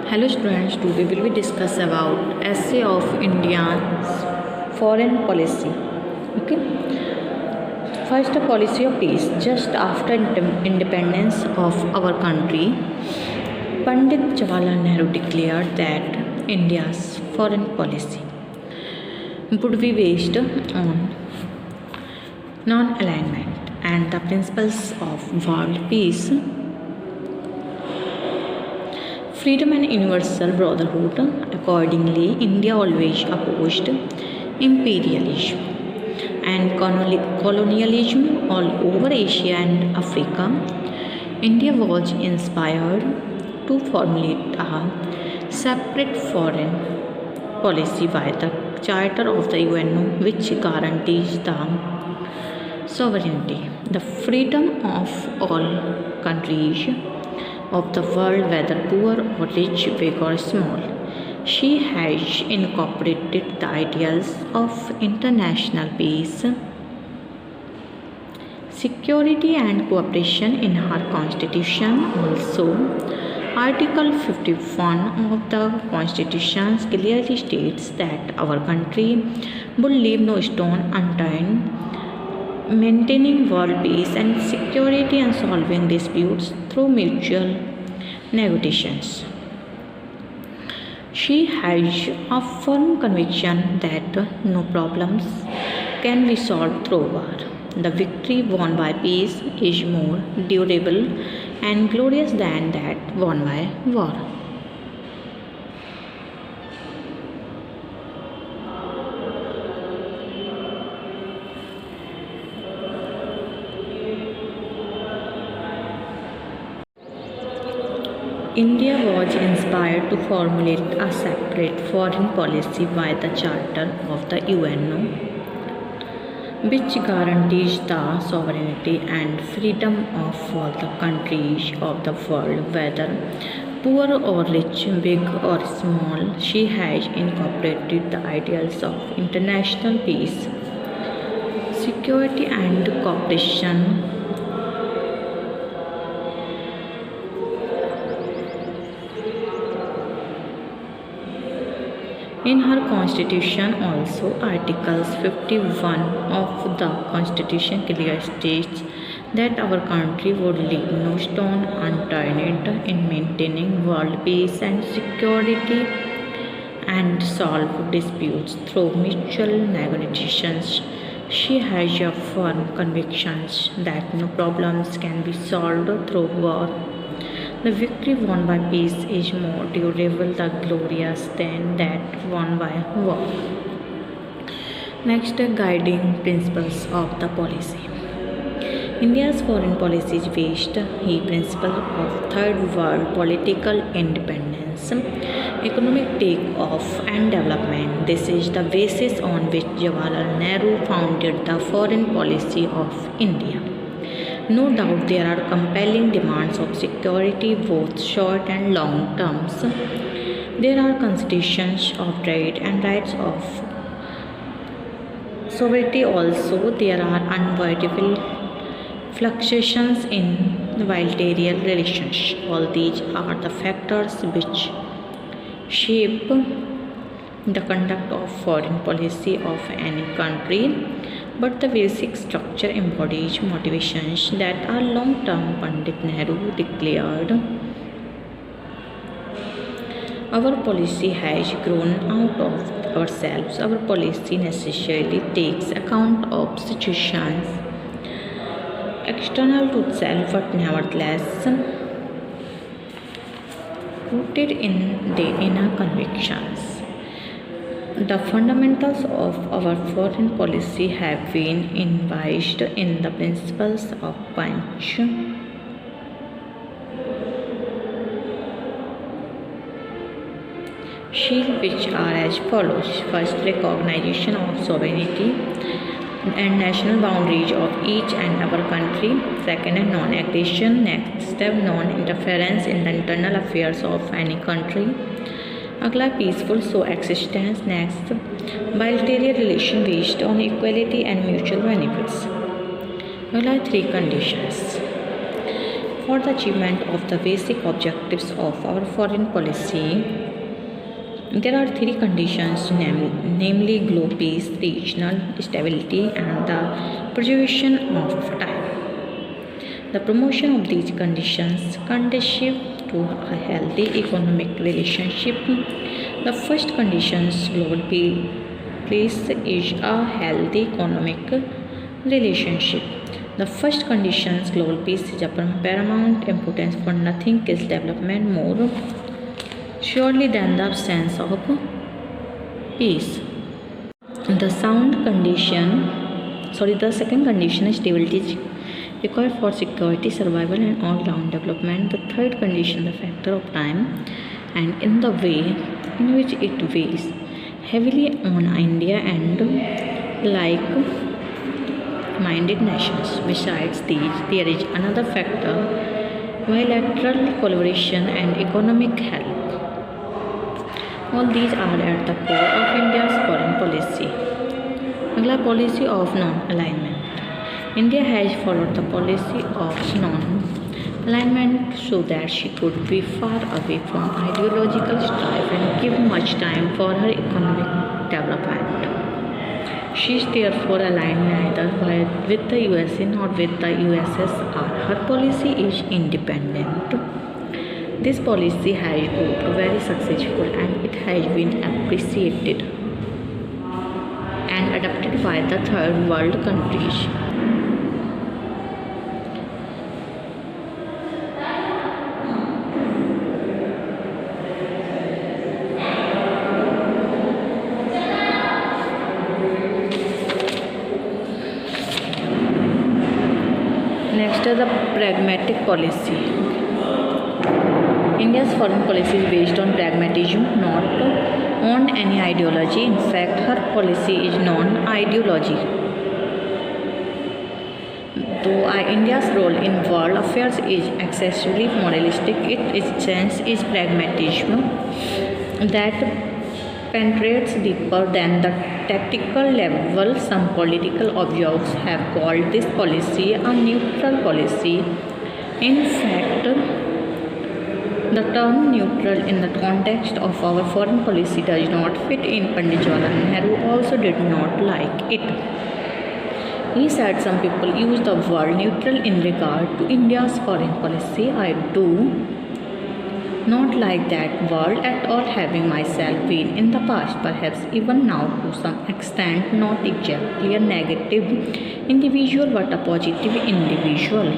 Hello students, today we will discuss about essay of India's foreign policy. Okay. First, a policy of peace. Just after independence of our country, Pandit Jawaharlal Nehru declared that India's foreign policy would be based on non-alignment and the principles of world peace, freedom and universal brotherhood. Accordingly, India always opposed imperialism and colonialism all over Asia and Africa. India was inspired to formulate a separate foreign policy by the Charter of the UNO, which guarantees the sovereignty, the freedom of all countries of the world, whether poor or rich, big or small. She has incorporated the ideals of international peace, security and cooperation in her constitution. Also, Article 51 of the Constitution clearly states that our country will leave no stone unturned maintaining world peace and security and solving disputes through mutual negotiations. She has a firm conviction that no problems can be solved through war. The victory won by peace is more durable and glorious than that won by war. India was inspired to formulate a separate foreign policy by the Charter of the UNO, which guarantees the sovereignty and freedom of all the countries of the world, whether poor or rich, big or small. She has incorporated the ideals of international peace, security and cooperation in her constitution. Also, Articles 51 of the Constitution clearly states that our country would leave no stone unturned in maintaining world peace and security and solve disputes through mutual negotiations. She has a firm conviction that no problems can be solved through war. The victory won by peace is more durable, the glorious than that won by war. Next, guiding principles of the policy. India's foreign policy is based on the principle of third world political independence, economic take-off and development. This is the basis on which Jawaharlal Nehru founded the foreign policy of India. No doubt there are compelling demands of security, both short and long terms. There are considerations of trade and rights of sovereignty. Also, there are unavoidable fluctuations in bilateral relations. All these are the factors which shape the conduct of foreign policy of any country. But the basic structure embodies motivations that are long-term. Pandit Nehru declared, our policy has grown out of ourselves. Our policy necessarily takes account of situations external to itself, but nevertheless rooted in the inner convictions. The fundamentals of our foreign policy have been imbibed in the principles of Panch. Shield, which are as follows. First, recognition of sovereignty and national boundaries of each and our country. Second, non-aggression. Next step, non-interference in the internal affairs of any country. अगला peaceful coexistence. Next, bilateral relation based on equality and mutual benefits. अगला 3 conditions. for the achievement of the basic objectives of our foreign policy, there are three conditions, namely global peace, regional stability, and the preservation of time. The promotion of these conditions conducive to a healthy economic relationship. The first condition, global peace, is a healthy economic relationship. The first condition, global peace, is of paramount importance, for nothing kills development more surely than the absence of peace. The second condition is stability is required for security, survival, and all-round development. The third condition, the factor of time, and in the way in which it weighs heavily on India and like-minded nations. Besides these, there is another factor: bilateral collaboration and economic help. All these are at the core of India's foreign policy. अगला policy of non-alignment. India has followed the policy of non-alignment so that she could be far away from ideological strife and give much time for her economic development. She is therefore aligned neither with the USA nor with the USSR. Her policy is independent. This policy has proved very successful and it has been appreciated and adopted by the third world countries. Next is the pragmatic policy. India's foreign policy is based on pragmatism, not on any ideology. In fact, her policy is non-ideology. Though India's role in world affairs is excessively moralistic, its sense is pragmatism that penetrates deeper than the tactical level. Some political observers have called this policy a neutral policy. In fact, the term neutral in the context of our foreign policy does not fit in. Pandit Jawaharlal Nehru also did not like it. He said some people use the word neutral in regard to India's foreign policy. I do not like that word at all, having myself been in the past, perhaps even now to some extent, not exactly a negative individual but a positive individual,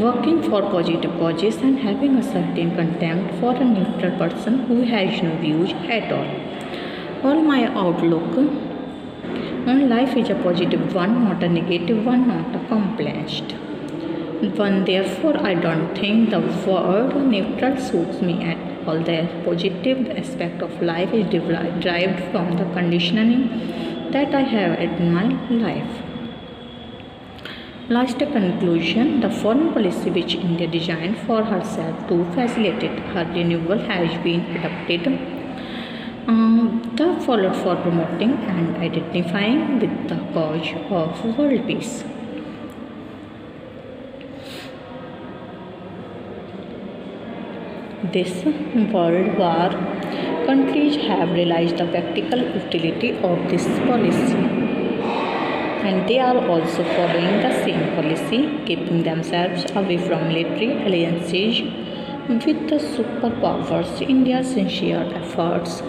working for positive causes and having a certain contempt for a neutral person who has no views at all. All my outlook on life is a positive one, not a negative one, not a complacent one. Therefore, I don't think the word neutral suits me at all. The positive aspect of life is derived from the conditioning that I have in my life. Last conclusion, the foreign policy which India designed for herself to facilitate her renewal has been adopted. The followed for promoting and identifying with the cause of world peace. This World War countries have realized the practical utility of this policy, and they are also following the same policy, keeping themselves away from military alliances with the superpowers. India's sincere efforts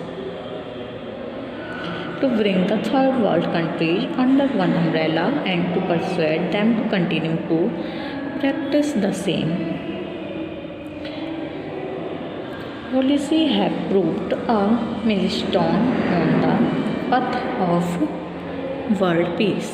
to bring the third world countries under one umbrella and to persuade them to continue to practice the same policy have proved a milestone on the path of world peace.